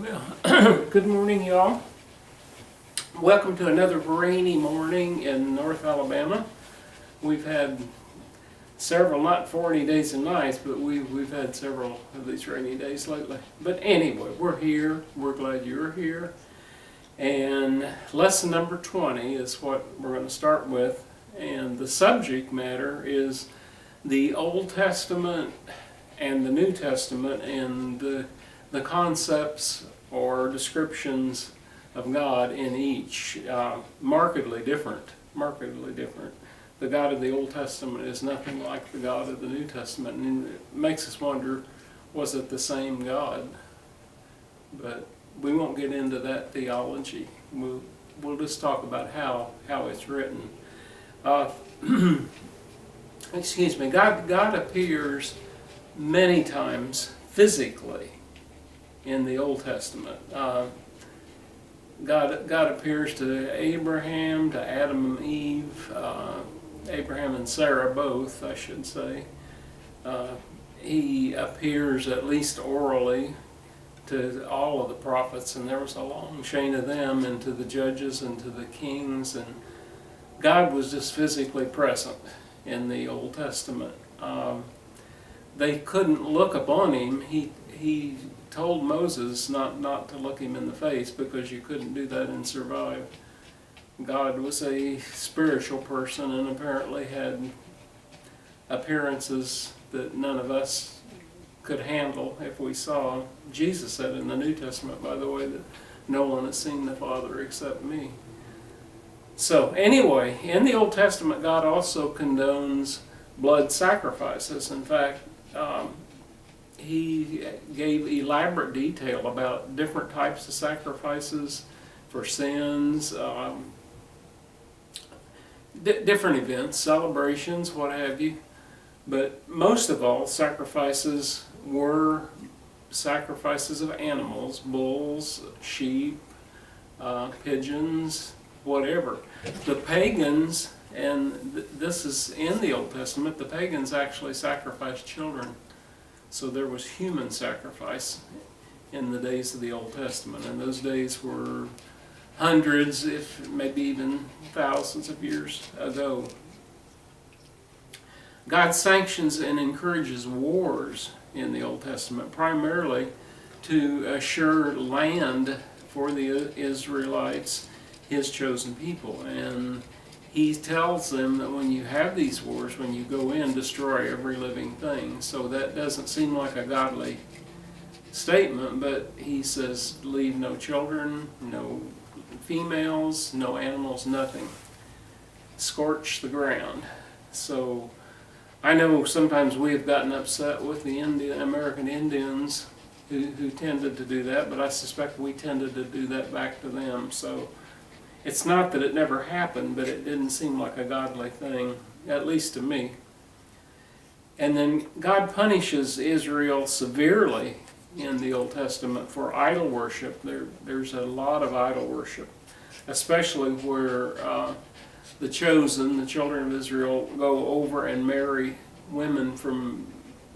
Well, good morning, y'all. Welcome to another rainy morning in North Alabama. We've had several, not 40 days and nights, but we've had several of these rainy days lately. But anyway, we're here. We're glad you're here. And lesson number 20 is what we're going to start with. And the subject matter is the Old Testament and the New Testament and the concepts or descriptions of God in each, markedly different. The God of the Old Testament is nothing like the God of the New Testament, and it makes us wonder, was it the same God? But we won't get into that theology. We'll just talk about how it's written. Excuse me. God appears many times physically in the Old Testament. God appears to Abraham, to Adam and Eve, Abraham and Sarah both, I should say. He appears at least orally to all of the prophets, and there was a long chain of them, and to the judges and to the kings, and God was just physically present in the Old Testament. They couldn't look upon him. He told Moses not to look him in the face because you couldn't do that and survive. God was a spiritual person and apparently had appearances that none of us could handle if we saw. Jesus said in the New Testament, by the way, that no one has seen the Father except me. So anyway, in the Old Testament, God also condones blood sacrifices. In fact, he gave elaborate detail about different types of sacrifices for sins, different events, celebrations, what have you. But most of all, sacrifices were sacrifices of animals, bulls, sheep, pigeons, whatever. The pagans, and this is in the Old Testament, the pagans actually sacrificed children. So there was human sacrifice in the days of the Old Testament, and those days were hundreds, if maybe even thousands of years ago. God sanctions and encourages wars in the Old Testament, primarily to assure land for the Israelites, his chosen people. And he tells them that when you have these wars, when you go in, destroy every living thing. So that doesn't seem like a godly statement, but he says, leave no children, no females, no animals, nothing. Scorch the ground. So I know sometimes we have gotten upset with the American Indians who tended to do that, but I suspect we tended to do that back to them. So it's not that it never happened, but it didn't seem like a godly thing, at least to me. And then God punishes Israel severely in the Old Testament for idol worship. There's a lot of idol worship, especially where the chosen, the children of Israel, go over and marry women from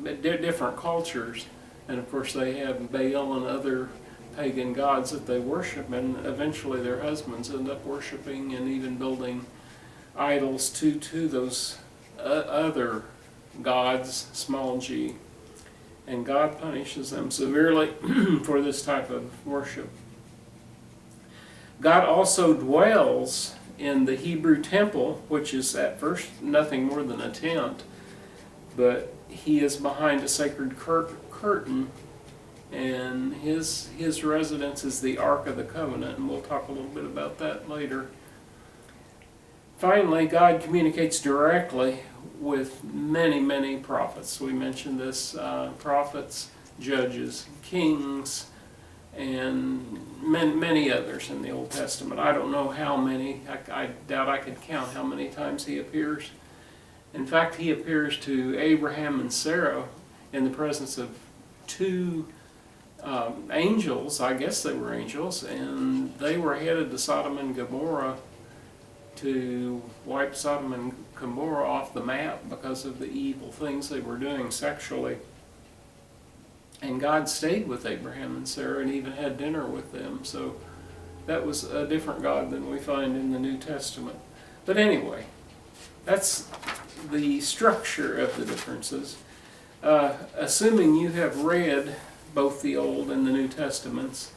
different cultures. And of course they have Baal and other pagan gods that they worship, and eventually their husbands end up worshiping and even building idols to those other gods, small g. And God punishes them severely for this type of worship. God also dwells in the Hebrew temple, which is at first nothing more than a tent, but he is behind a sacred curtain, and his residence is the Ark of the Covenant, and we'll talk a little bit about that later. Finally, God communicates directly with many prophets. We mentioned this, prophets, judges, kings, and many others in the Old Testament. I don't know how many. I doubt I could count how many times he appears. In fact, he appears to Abraham and Sarah in the presence of two angels. I guess they were angels, and they were headed to Sodom and Gomorrah to wipe Sodom and Gomorrah off the map because of the evil things they were doing sexually. And God stayed with Abraham and Sarah and even had dinner with them. So that was a different God than we find in the New Testament. But anyway, that's the structure of the differences. Assuming you have read both the Old and the New Testaments,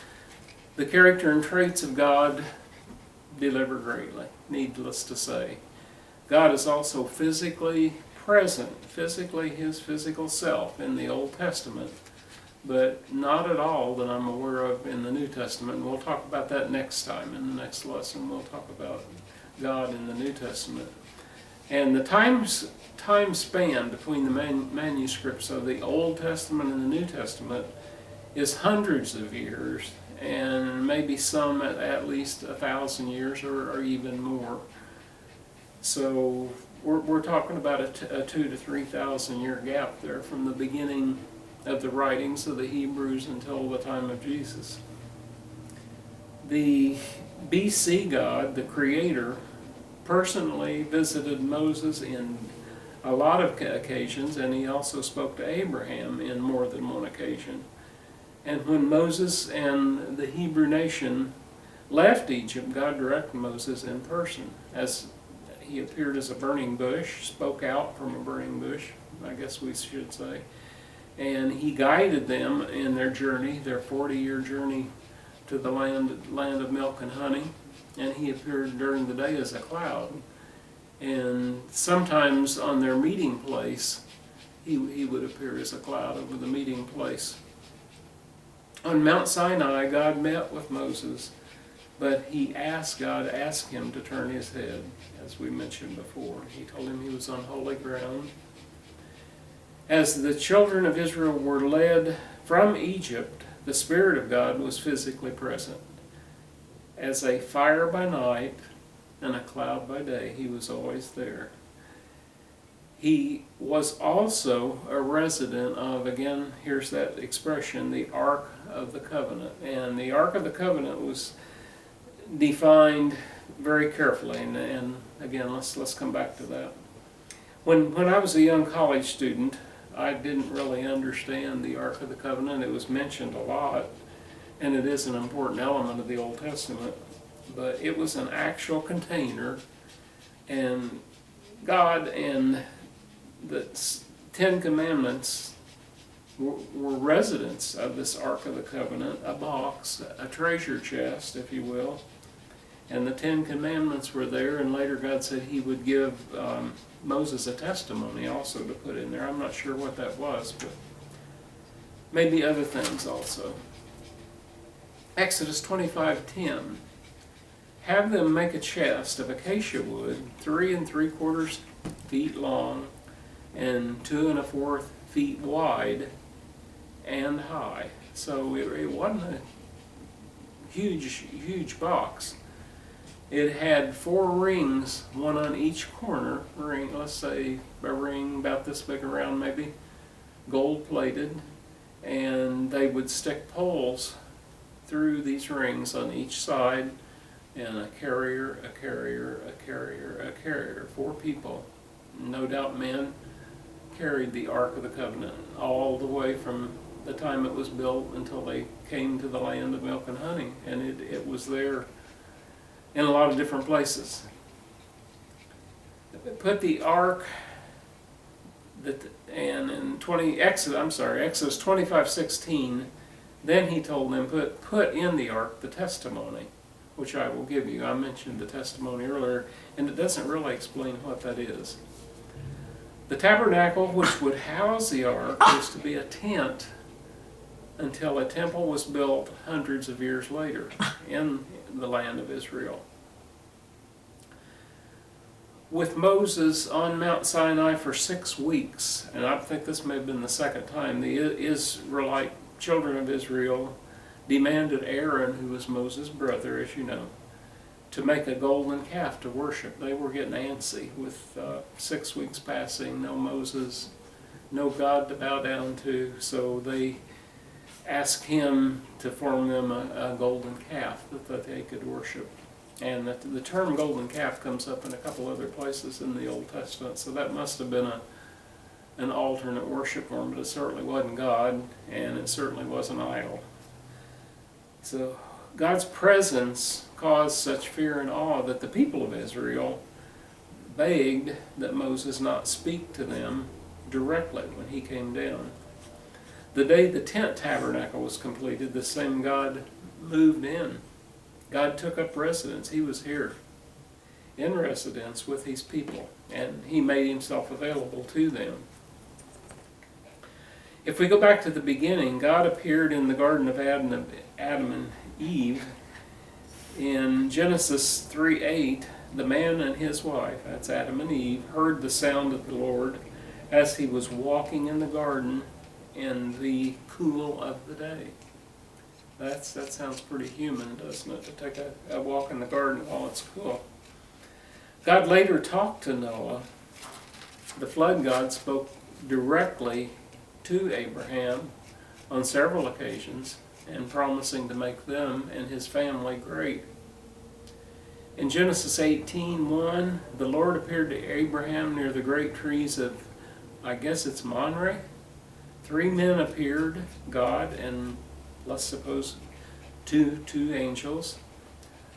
the character and traits of God differ greatly, needless to say. God is also physically present, physically his physical self in the Old Testament, but not at all that I'm aware of in the New Testament. And we'll talk about that next time. In the next lesson, we'll talk about God in the New Testament. And the time span between the manuscripts of the Old Testament and the New Testament is hundreds of years, and maybe some at least 1,000 years or even more. So we're talking about a 2,000 to 3,000 year gap there from the beginning of the writings of the Hebrews until the time of Jesus. The BC God, the Creator, personally visited Moses in a lot of occasions, and he also spoke to Abraham in more than one occasion. And when Moses and the Hebrew nation left Egypt, God directed Moses in person, as he appeared as a burning bush, spoke out from a burning bush, I guess we should say. And he guided them in their journey, their 40-year journey to the land of milk and honey. And he appeared during the day as a cloud. And sometimes on their meeting place, he would appear as a cloud over the meeting place. On Mount Sinai, God met with Moses, but God asked him to turn his head, as we mentioned before. He told him he was on holy ground. As the children of Israel were led from Egypt, the Spirit of God was physically present. As a fire by night and a cloud by day, he was always there. He was also a resident of, again, here's that expression, the Ark of the Covenant. And the Ark of the Covenant was defined very carefully. And again, let's come back to that. When I was a young college student, I didn't really understand the Ark of the Covenant. It was mentioned a lot, and it is an important element of the Old Testament. But it was an actual container, and God and the Ten Commandments were residents of this Ark of the Covenant, a box, a treasure chest, if you will. And the Ten Commandments were there, and later God said he would give Moses a testimony also to put in there. I'm not sure what that was, but maybe other things also. Exodus 25:10. Have them make a chest of acacia wood, 3 3/4 feet long, and 2 1/4 feet wide and high. So it wasn't a huge box. It had 4 rings, one on each corner. Ring, let's say a ring about this big around, maybe, gold plated, and they would stick poles through these rings on each side, and a carrier, 4 people, no doubt men, carried the Ark of the Covenant all the way from the time it was built until they came to the land of milk and honey. And it was there in a lot of different places. Put the Ark, and in Exodus 25:16, then he told them, put in the Ark the testimony, which I will give you. I mentioned the testimony earlier, and it doesn't really explain what that is. The tabernacle, which would house the Ark, was to be a tent until a temple was built hundreds of years later in the land of Israel. With Moses on Mount Sinai for 6 weeks, and I think this may have been the second time, the Israelite children of Israel demanded Aaron, who was Moses' brother, as you know, to make a golden calf to worship. They were getting antsy with 6 weeks passing, no Moses, no God to bow down to, so they asked him to form them a golden calf that they could worship. And the term golden calf comes up in a couple other places in the Old Testament, so that must have been an alternate worship form, but it certainly wasn't God, and it certainly was an idol. So God's presence caused such fear and awe that the people of Israel begged that Moses not speak to them directly when he came down. The day the tent tabernacle was completed, the same God moved in. God took up residence. He was here in residence with his people, and he made himself available to them. If we go back to the beginning, God appeared in the Garden of Adam and Eve. In Genesis 3:8, the man and his wife, that's Adam and Eve, heard the sound of the Lord as he was walking in the garden in the cool of the day. That sounds pretty human, doesn't it, to take a walk in the garden while it's cool. God later talked to Noah. The flood god spoke directly to Abraham on several occasions, and promising to make them and his family great. In Genesis 18:1, the Lord appeared to Abraham near the great trees of, I guess it's Mamre. 3 men appeared, God and let's suppose two angels.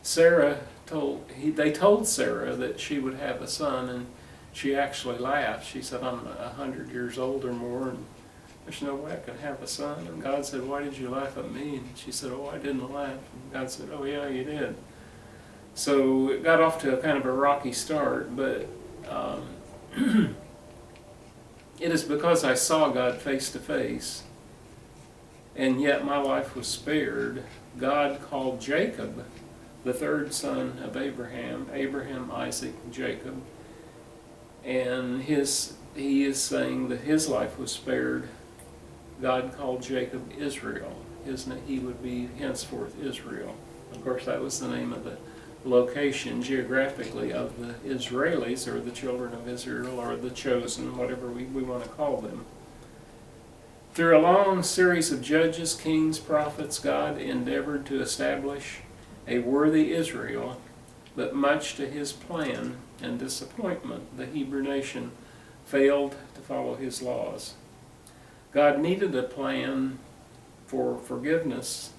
They told Sarah that she would have a son, and she actually laughed. She said, "I'm 100 years old or more, and there's no way I can have a son." And God said, "Why did you laugh at me?" And she said, "Oh, I didn't laugh." And God said, "Oh yeah, you did." So it got off to a kind of a rocky start, but it is because I saw God face to face, and yet my life was spared. God called Jacob, the third son of Abraham, Isaac, Jacob, and he is saying that his life was spared. God called Jacob Israel. He would be henceforth Israel. Of course, that was the name of the location geographically of the Israelis, or the children of Israel, or the chosen, whatever we want to call them. Through a long series of judges, kings, prophets, God endeavored to establish a worthy Israel, but much to his plan and disappointment, the Hebrew nation failed to follow his laws. God needed a plan for forgiveness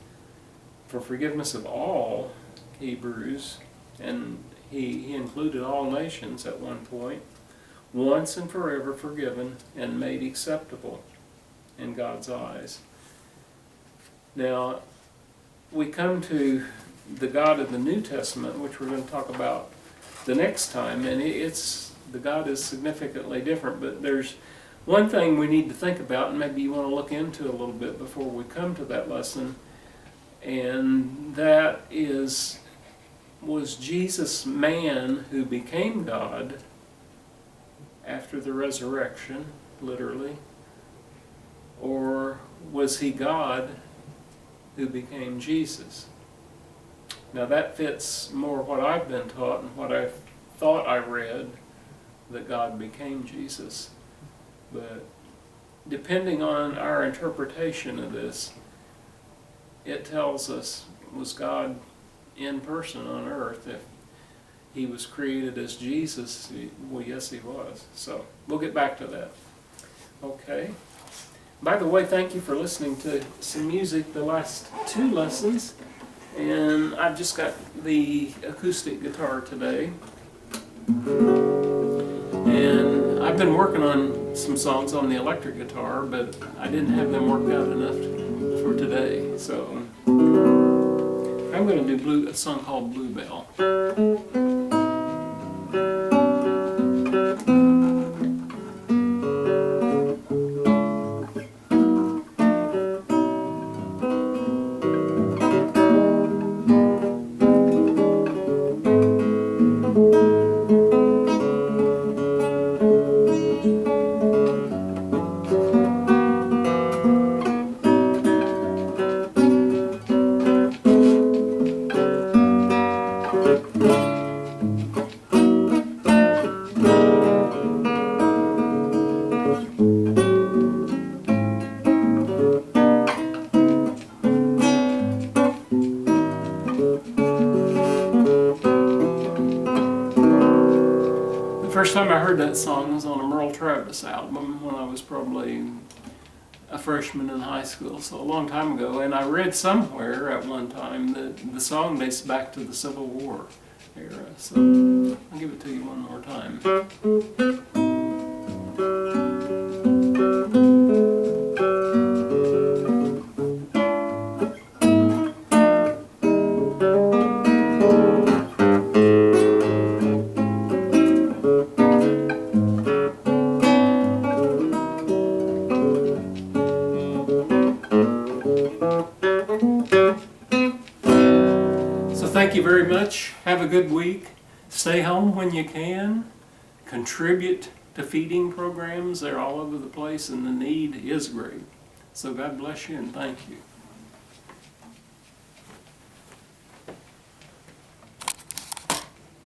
of all Hebrews, and he included all nations at one point, once and forever forgiven and made acceptable in God's eyes. Now, we come to the God of the New Testament, which we're going to talk about the next time, and the God is significantly different, but there's one thing we need to think about, and maybe you want to look into a little bit before we come to that lesson, and that was Jesus man who became God after the resurrection, literally, or was he God who became Jesus? Now that fits more what I've been taught and what I thought I read, that God became Jesus. But depending on our interpretation of this, it tells us, was God in person on earth? If he was created as Jesus, well, yes, he was. So we'll get back to that. Okay. By the way, thank you for listening to some music the last 2 lessons. And I've just got the acoustic guitar today. And I've been working on some songs on the electric guitar, but I didn't have them worked out enough for today. So I'm going to do a song called Bluebell. First time I heard that song was on a Merle Travis this album when I was probably a freshman in high school, so a long time ago. And I read somewhere at one time that the song dates back to the Civil War era. So I'll give it to you one more time. Thank you very much. Have a good week. Stay home when you can. Contribute to feeding programs. They're all over the place and the need is great. So God bless you and thank you.